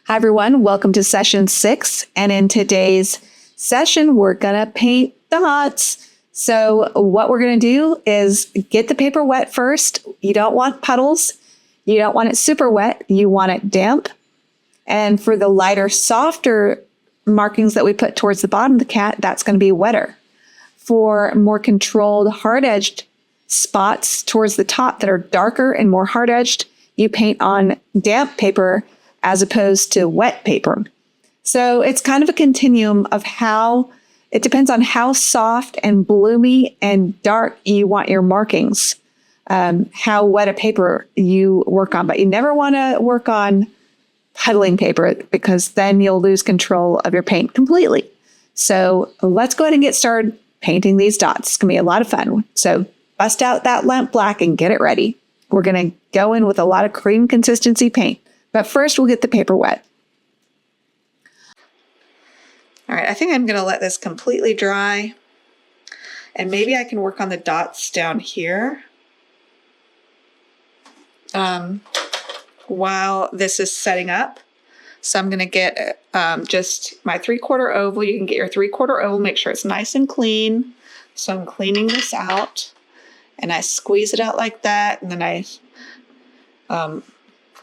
Hi, everyone. Welcome to session 6. And in today's session, we're going to paint dots. So what we're going to do is get the paper wet first. You don't want puddles. You don't want it super wet. You want it damp. And for the lighter, softer markings that we put towards the bottom of the cat, that's going to be wetter. For more controlled, hard-edged spots towards the top that are darker and more hard-edged, you paint on damp paper as opposed to wet paper. So it's kind of a continuum of it depends on how soft and bloomy and dark you want your markings, how wet a paper you work on. But you never want to work on puddling paper because then you'll lose control of your paint completely. So let's go ahead and get started painting these dots. It's going to be a lot of fun. So bust out that lamp black and get it ready. We're going to go in with a lot of cream consistency paint. But first, we'll get the paper wet. All right, I think I'm going to let this completely dry. And maybe I can work on the dots down here while this is setting up. So I'm going to get just my 3/4 oval. You can get your 3/4 oval, make sure it's nice and clean. So I'm cleaning this out. And I squeeze it out like that. And then I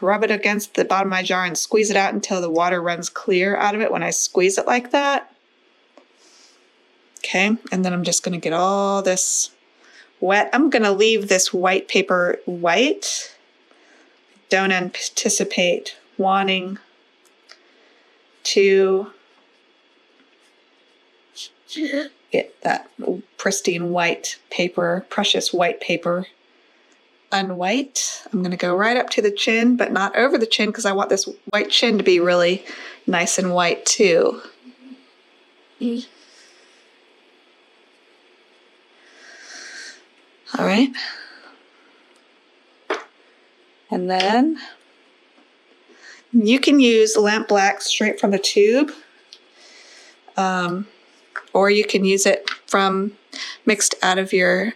rub it against the bottom of my jar and squeeze it out until the water runs clear out of it when I squeeze it like that. Okay, and then I'm just going to get all this wet. I'm going to leave this white paper white. Don't anticipate wanting to get that pristine white paper, precious white paper unwhite. I'm going to go right up to the chin, but not over the chin because I want this white chin to be really nice and white too. All right. And then you can use lamp black straight from the tube, or you can use it from mixed out of your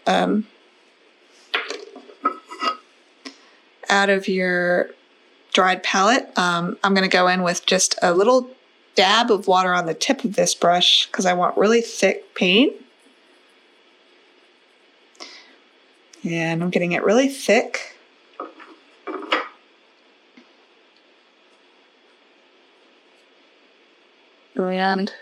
dried palette. I'm going to go in with just a little dab of water on the tip of this brush because I want really thick paint. And I'm getting it really thick. And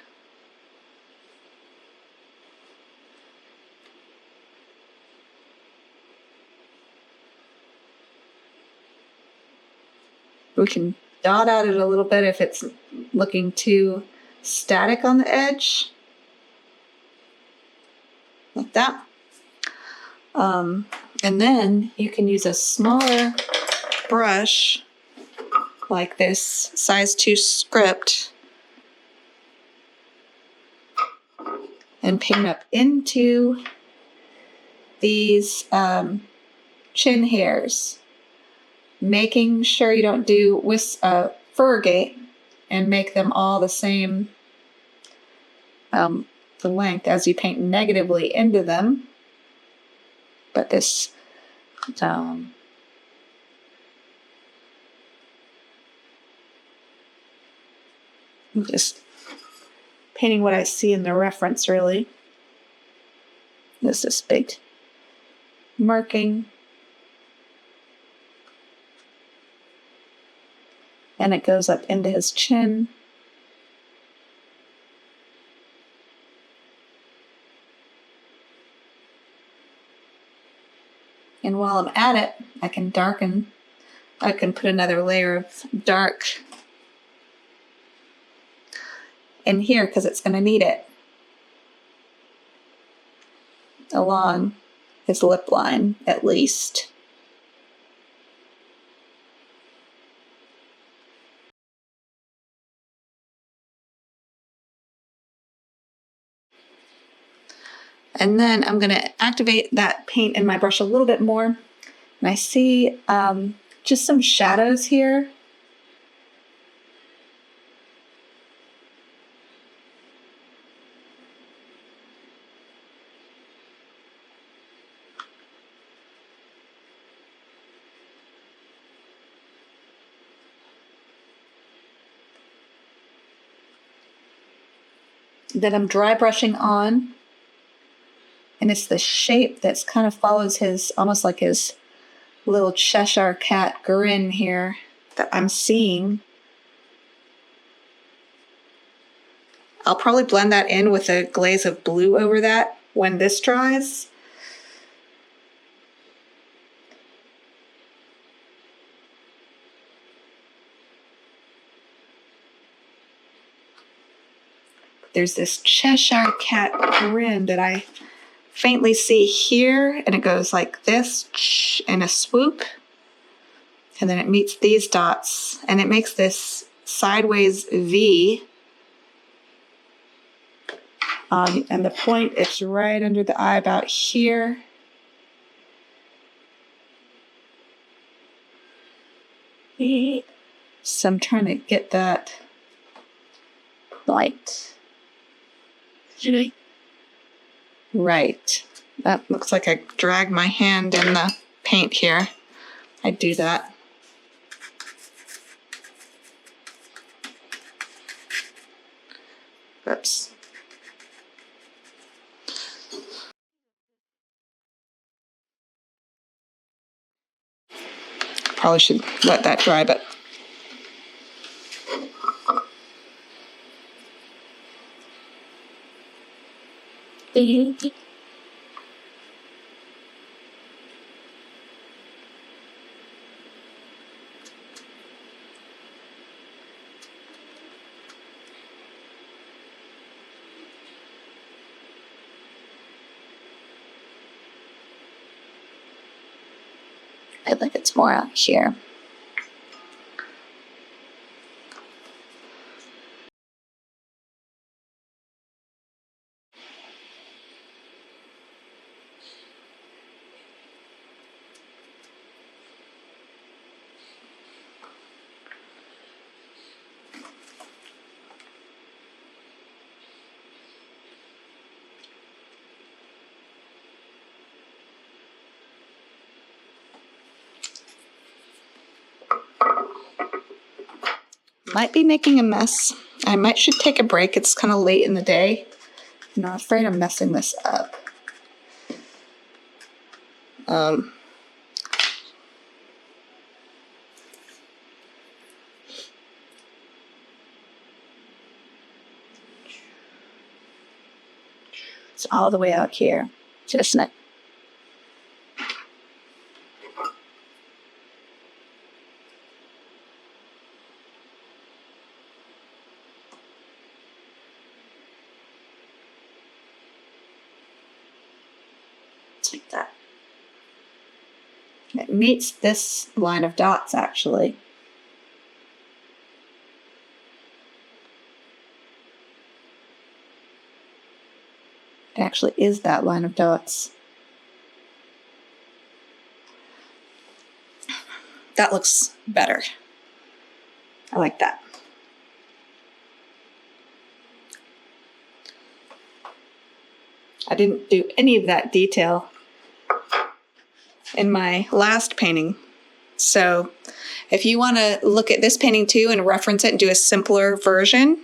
we can dot out it a little bit if it's looking too static on the edge. Like that. And then you can use a smaller brush like this size 2 script and paint up into these chin hairs, making sure you don't do furgate and make them all the same the length as you paint negatively into them. But this I'm just painting what I see in the reference, really. This big marking. And it goes up into his chin. And while I'm at it, I can put another layer of dark in here because it's going to need it along his lip line at least. And then I'm going to activate that paint in my brush a little bit more. And I see just some shadows here. that I'm dry brushing on. And it's the shape that's kind of follows his, almost like his little Cheshire cat grin here that I'm seeing. I'll probably blend that in with a glaze of blue over that when this dries. There's this Cheshire cat grin that I faintly see here, and it goes like this in a swoop, and then it meets these dots, and it makes this sideways V. And the point, it's right under the eye about here. So I'm trying to get that light. Right. That looks like I dragged my hand in the paint here. I do that. Oops. Probably should let that dry, but I think it's more out here. Might be making a mess. Should take a break. It's kind of late in the day. I'm not afraid of messing this up. It's all the way out here, isn't it? Like that. It meets this line of dots, actually. It actually is that line of dots. That looks better. I like that. I didn't do any of that detail in my last painting. So if you want to look at this painting too and reference it and do a simpler version,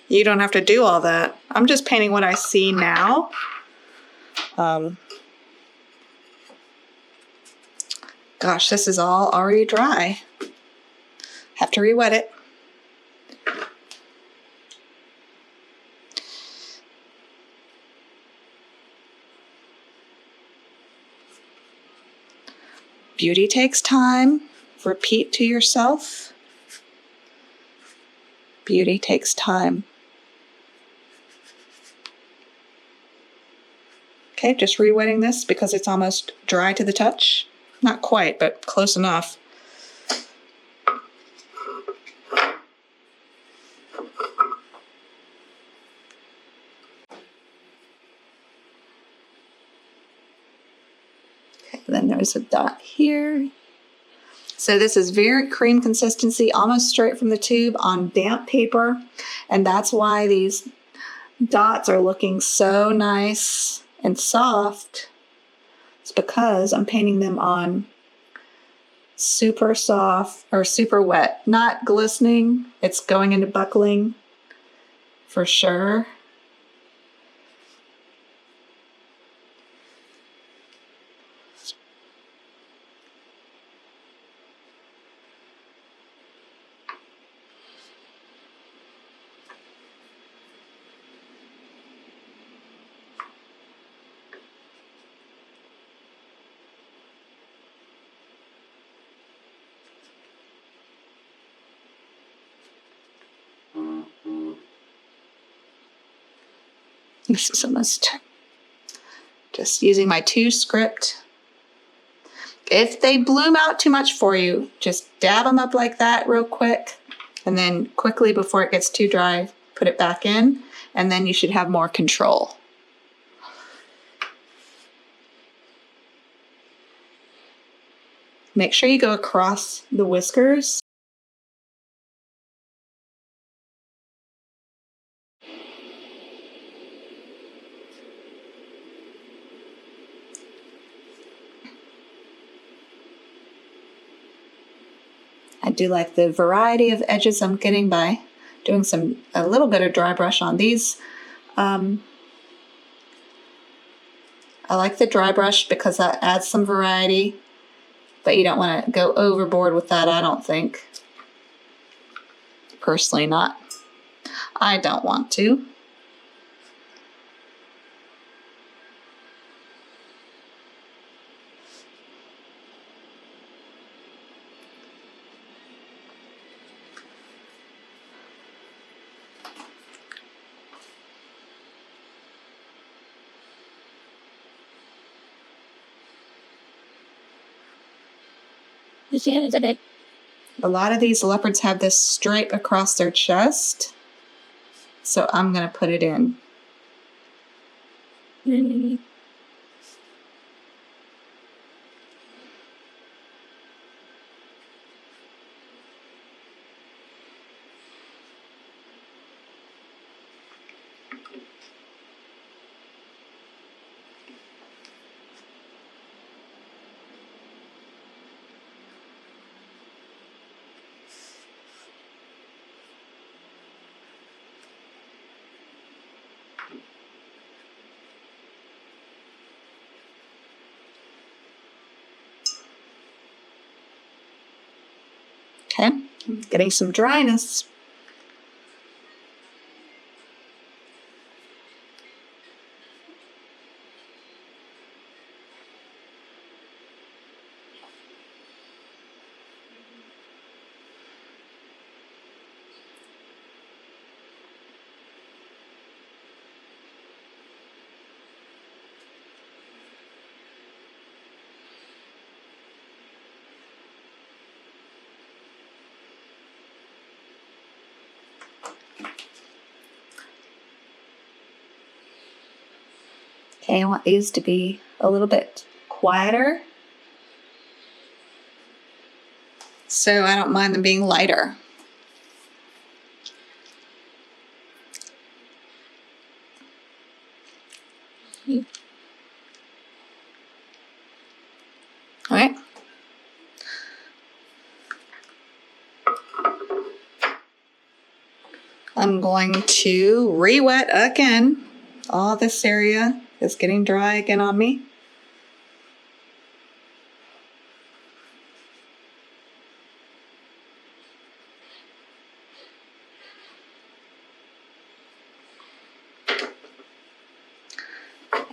you don't have to do all that. I'm just painting what I see now. Gosh, this is all already dry. Have to re-wet it. Beauty takes time. Repeat to yourself. Beauty takes time. Okay, just re-wetting this because it's almost dry to the touch. Not quite, but close enough. Okay, then there's a dot here. So this is very cream consistency, almost straight from the tube on damp paper. And that's why these dots are looking so nice and soft. It's because I'm painting them on super soft or super wet, not glistening. It's going into buckling for sure. This is almost just using my 2 script. If they bloom out too much for you, just dab them up like that real quick, and then quickly before it gets too dry, put it back in, and then you should have more control. Make sure you go across the whiskers. I do like the variety of edges I'm getting by doing a little bit of dry brush on these. I like the dry brush because that adds some variety, but you don't want to go overboard with that, I don't think. Personally not. I don't want to. A lot of these leopards have this stripe across their chest, so I'm going to put it in. Okay, getting some dryness. Okay, I want these to be a little bit quieter, so I don't mind them being lighter. All right. I'm going to re-wet again. All this area is getting dry again on me.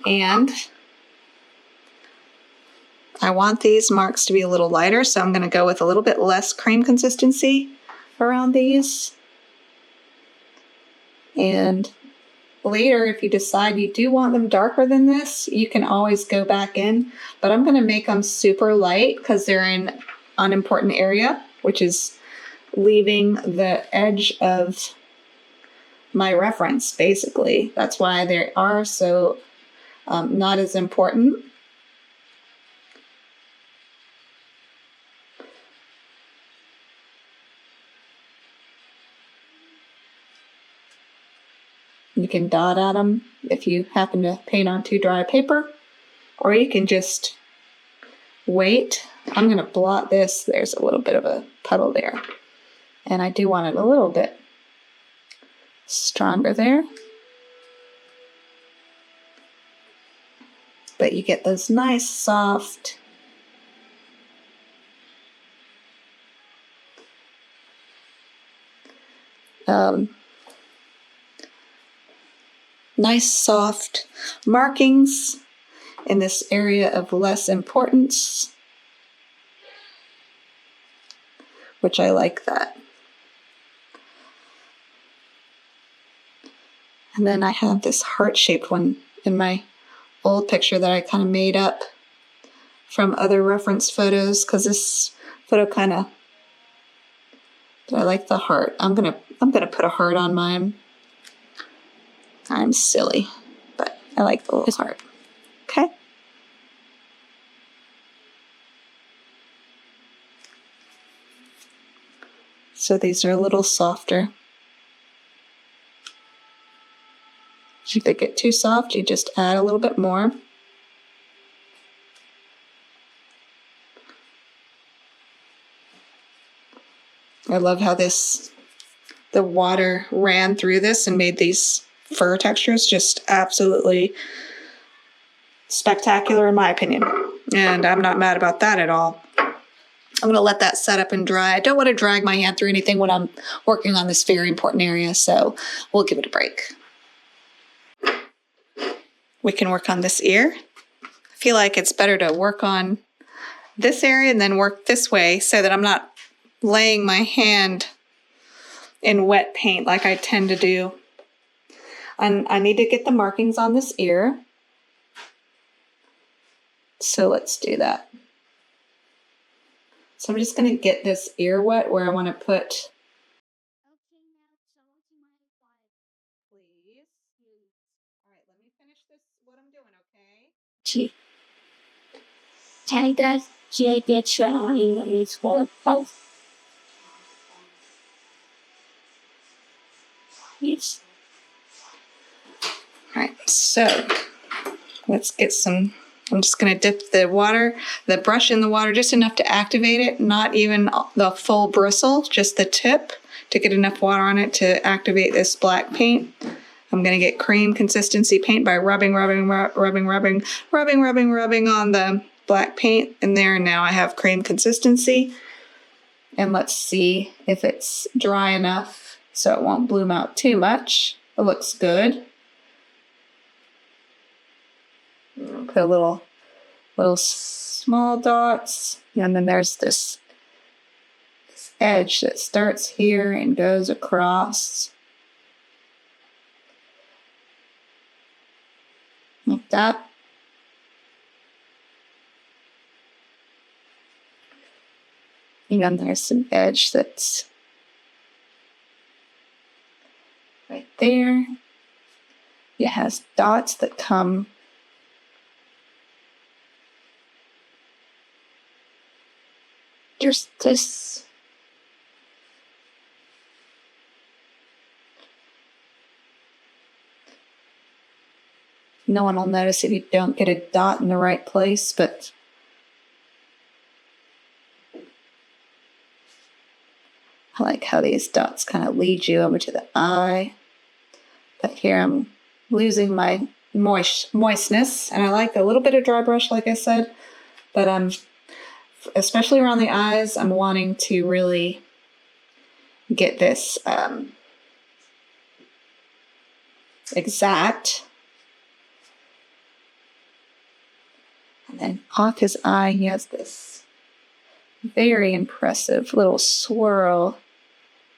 And I want these marks to be a little lighter, so I'm going to go with a little bit less cream consistency around these. And later, if you decide you do want them darker than this, you can always go back in. But I'm going to make them super light because they're in unimportant area, which is leaving the edge of my reference, basically. That's why they are so not as important. You can dot at them if you happen to paint on too dry paper, or you can just wait. I'm going to blot this. There's a little bit of a puddle there, and I do want it a little bit stronger there. But you get those nice soft nice soft markings in this area of less importance, which I like that. And then I have this heart-shaped one in my old picture that I kind of made up from other reference photos because this photo kind of, I like the heart. I'm gonna put a heart on mine. I'm silly, but I like the little heart. Okay. So these are a little softer. If they get too soft, you just add a little bit more. I love how the water ran through this and made these fur textures just absolutely spectacular in my opinion. And I'm not mad about that at all. I'm going to let that set up and dry. I don't want to drag my hand through anything when I'm working on this very important area, so we'll give it a break. We can work on this ear. I feel like it's better to work on this area and then work this way so that I'm not laying my hand in wet paint like I tend to do. And I need to get the markings on this ear. So let's do that. So I'm just going to get this ear wet where I want to put. Please. All right, let me finish this, what I'm doing, okay? Yes. All right, so let's get some. I'm just going to dip the brush in the water just enough to activate it, not even the full bristle, just the tip to get enough water on it to activate this black paint. I'm going to get cream consistency paint by rubbing on the black paint in there. And now I have cream consistency. And let's see if it's dry enough so it won't bloom out too much. It looks good. Put a little small dots. And then there's this edge that starts here and goes across. Like that. And then there's some edge that's right there. It has dots that come just this. No one will notice if you don't get a dot in the right place, but I like how these dots kind of lead you over to the eye. But here I'm losing my moistness, and I like a little bit of dry brush, like I said, but especially around the eyes, I'm wanting to really get this exact. And then off his eye, he has this very impressive little swirl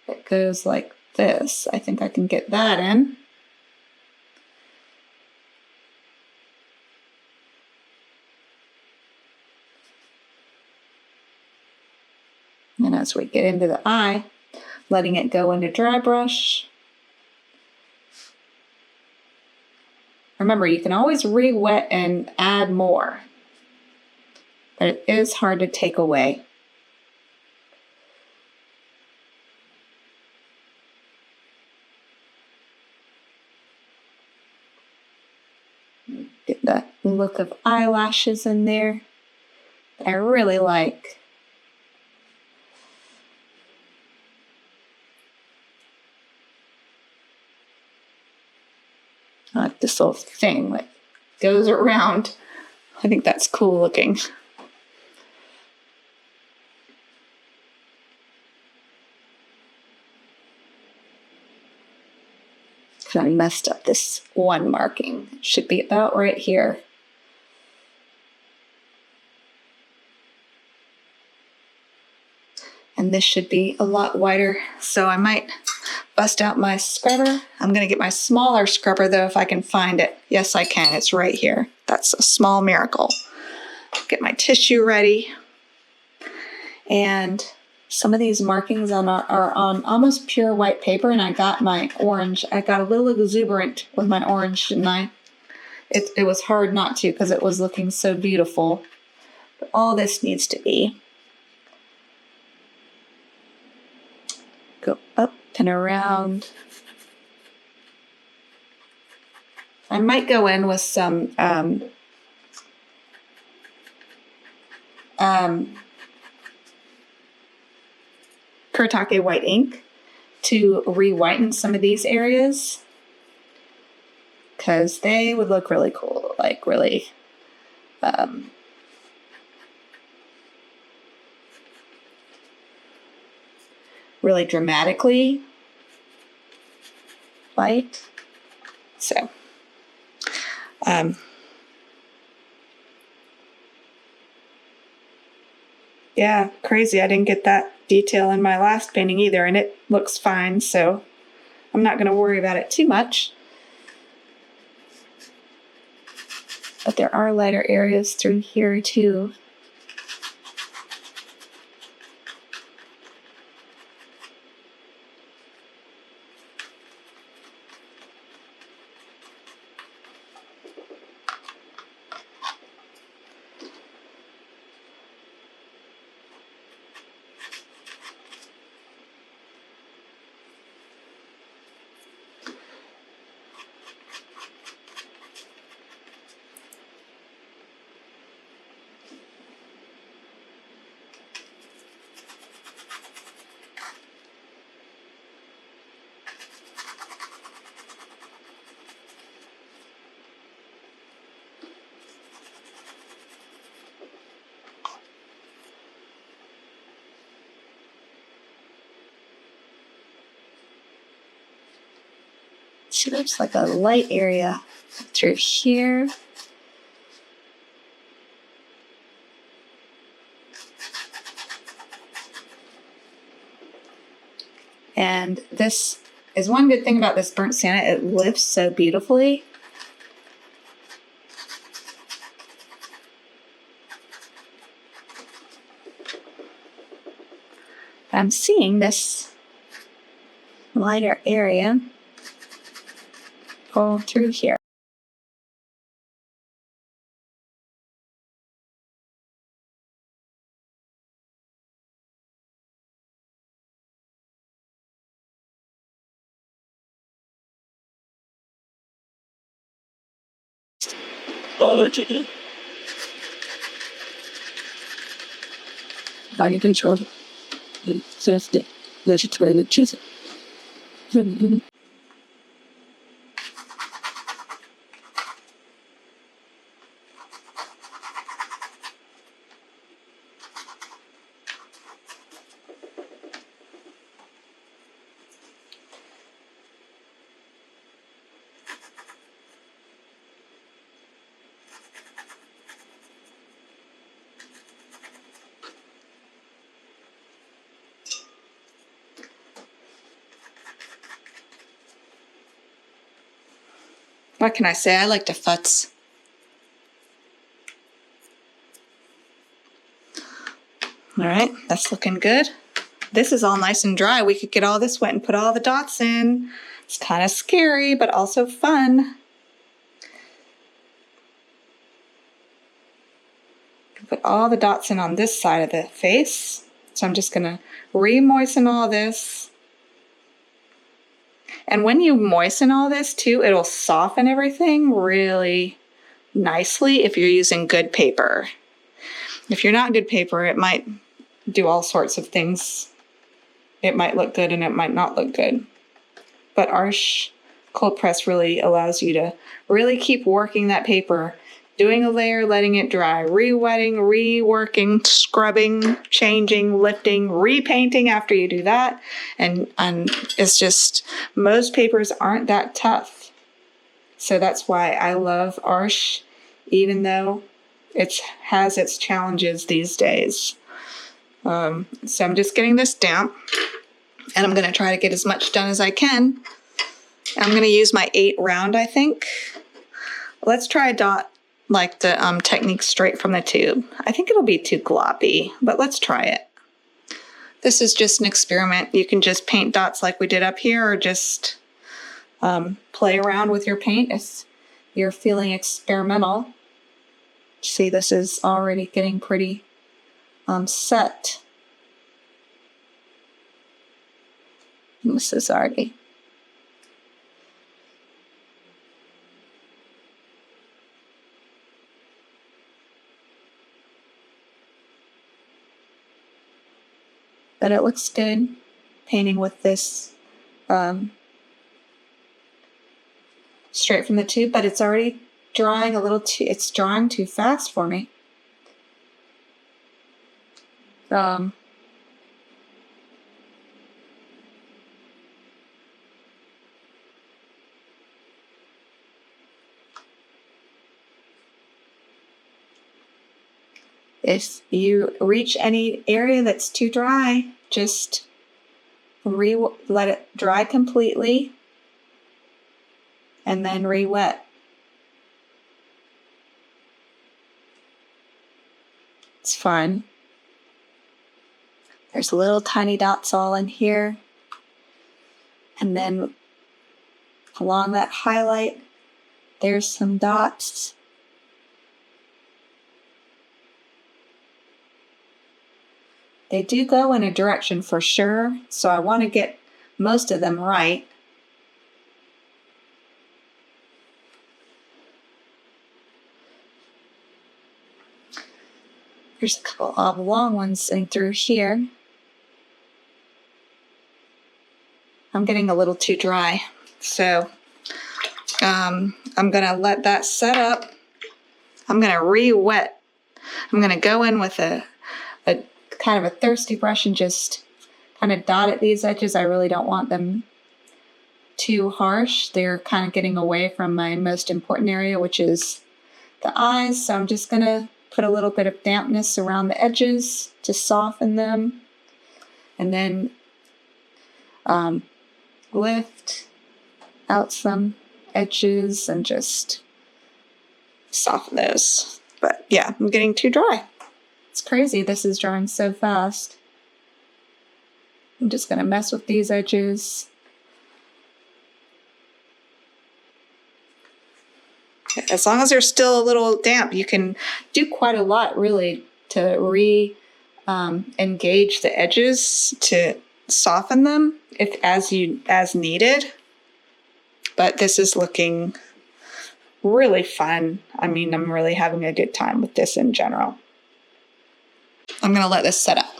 that goes like this. I think I can get that in. And as we get into the eye, letting it go into dry brush. Remember, you can always re-wet and add more, but it is hard to take away. Get that look of eyelashes in there. I really like. Like this little thing that goes around. I think that's cool looking. I messed up this one marking. It should be about right here. And this should be a lot wider, so I might bust out my scrubber. I'm going to get my smaller scrubber though if I can find it. Yes, I can. It's right here. That's a small miracle. Get my tissue ready. And some of these markings are on almost pure white paper, and I got my orange. I got a little exuberant with my orange, didn't I? It was hard not to because it was looking so beautiful. But all this needs to be. Go up and around. I might go in with some Kuretake white ink to re-whiten some of these areas because they would look really cool, like really really dramatically white. So yeah, crazy. I didn't get that detail in my last painting either, and it looks fine, so I'm not going to worry about it too much. But there are lighter areas through here too. So there's like a light area through here. And this is one good thing about this burnt sienna. It lifts so beautifully. I'm seeing this lighter area go through here. I control the Thursday. Let's try the Tuesday. What can I say? I like to futz. All right, that's looking good. This is all nice and dry. We could get all this wet and put all the dots in. It's kind of scary, but also fun. Put all the dots in on this side of the face. So I'm just gonna re-moisten all this. And when you moisten all this too, it'll soften everything really nicely if you're using good paper. If you're not good paper, it might do all sorts of things. It might look good and it might not look good. But Arches cold press really allows you to really keep working that paper, doing a layer, letting it dry, re-wetting, reworking, scrubbing, changing, lifting, repainting after you do that. And it's just, most papers aren't that tough. So that's why I love Arches, even though it has its challenges these days. So I'm just getting this damp. And I'm going to try to get as much done as I can. I'm going to use my 8 round, I think. Let's try a dot like the technique straight from the tube. I think it'll be too gloppy, but let's try it. This is just an experiment. You can just paint dots like we did up here, or just play around with your paint if you're feeling experimental. See, this is already getting pretty set. This is already. But it looks good painting with this straight from the tube, but it's already drying a little too, it's drying too fast for me. If you reach any area that's too dry, just let it dry completely and then re-wet. It's fun. There's little tiny dots all in here. And then along that highlight, there's some dots. They do go in a direction for sure, so I want to get most of them right. There's a couple of long ones sitting through here. I'm getting a little too dry, so I'm going to let that set up. I'm going to re-wet. I'm going to go in with a kind of a thirsty brush and just kind of dot at these edges. I really don't want them too harsh. They're kind of getting away from my most important area, which is the eyes. So I'm just going to put a little bit of dampness around the edges to soften them. And then lift out some edges and just soften those. But yeah, I'm getting too dry. It's crazy, this is drying so fast. I'm just going to mess with these edges. As long as they're still a little damp, you can do quite a lot really to engage the edges to soften them as needed. But this is looking really fun. I mean, I'm really having a good time with this in general. I'm going to let this set up.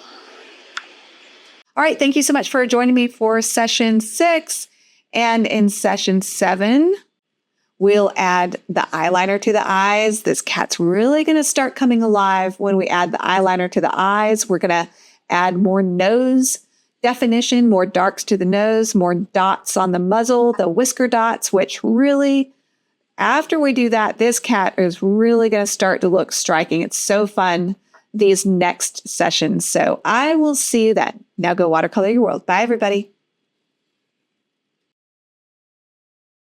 All right. Thank you so much for joining me for session 6. And in session 7, we'll add the eyeliner to the eyes. This cat's really going to start coming alive when we add the eyeliner to the eyes. We're going to add more nose definition, more darks to the nose, more dots on the muzzle, the whisker dots, which really, after we do that, this cat is really going to start to look striking. It's so fun these next sessions. So I will see you then. Now go watercolor your world. Bye, everybody.